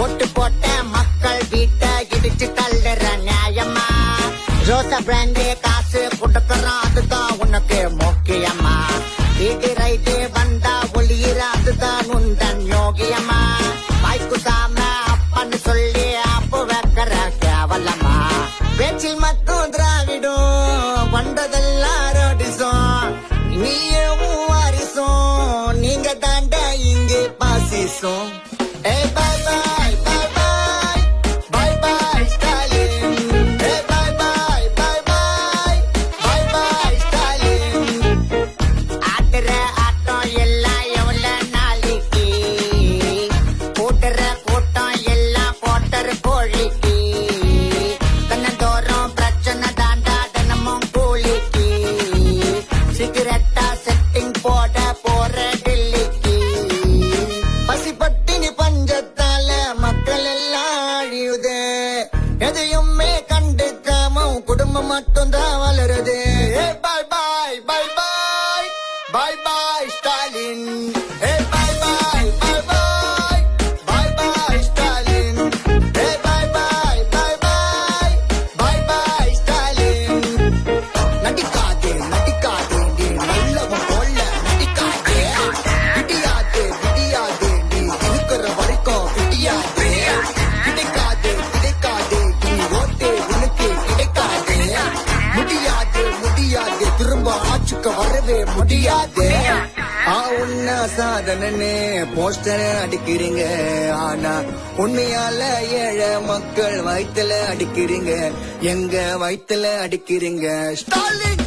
ஓட்டு போட்ட மக்கள் வீட்டை இடிச்சு தள்ளுற நியாயமா? ரோசா பிராண்டே காசு கொடுக்கறான், அதுதான் உனக்கு முக்கியமா? வீட்டு ரைட்டு வந்தா ஒளியிற, அதுதான் உந்தன் யோகியமா? வாய்க்கு சாம அப்பன்னு சொல்லி அப்ப வைக்கிற கேவலமா? பேச்சில் மட்டும் திராவிடும், வந்ததெல்லாம் ரோடிசம். நீயும் வாரிசும், நீங்க தாண்ட இங்கே பாசிசம். Hey, bye bye, bye bye, bye bye, Stalin. Hey, bye bye, bye bye, bye bye, Stalin. ஆட்டுற ஆட்டம் எல்லாம் எவ்வளவு நாளைக்கு? கூட்டுற கூட்டம் எல்லாம் போட்டர் கோழிக்கு. கண்ணந்தோறும் பிரச்சனை தாண்டா தினமும் கூலிக்கு. சிகரெட்டா செட்டிங் போட போற டெல்லிக்கு. பசிப்பட்டினி பஞ்சத்தால மக்கள் எல்லாம் அழியுது. எதையுமே கண்டுக்காம குடும்பம் மட்டும் தான் வளருது. பாய் பாய் பாய் பாய் பாய் பாய் ஸ்டாலின். பாய் பாய் பாய் பாய் பாய் பாய் ஸ்டாலின். பாய் பாய் பாய் பாய் பாய் பாய் ஸ்டாலின். நடிக்காதே நடிக்காதே நீ நல்லவன் போல நடிக்காதே. விடியாதே விடியாதே நீ இருக்கிற வரைக்கும் விடியாதே. கிடைக்காதே கிடைக்காதே நீ ஓட்டே உனக்கு கிடைக்காதே. முடியாதே முடியாதே திரும்ப ஆட்சிக்கு வரவே முடியாதே. உன்ன சாதனன்னு போஸ்டர் அடிக்கிறீங்க, ஆனா உண்மையால ஏழை மக்கள் வயித்துல அடிக்கிறீங்க. எங்க வயித்துல அடிக்கிறீங்க. ஸ்டாலின்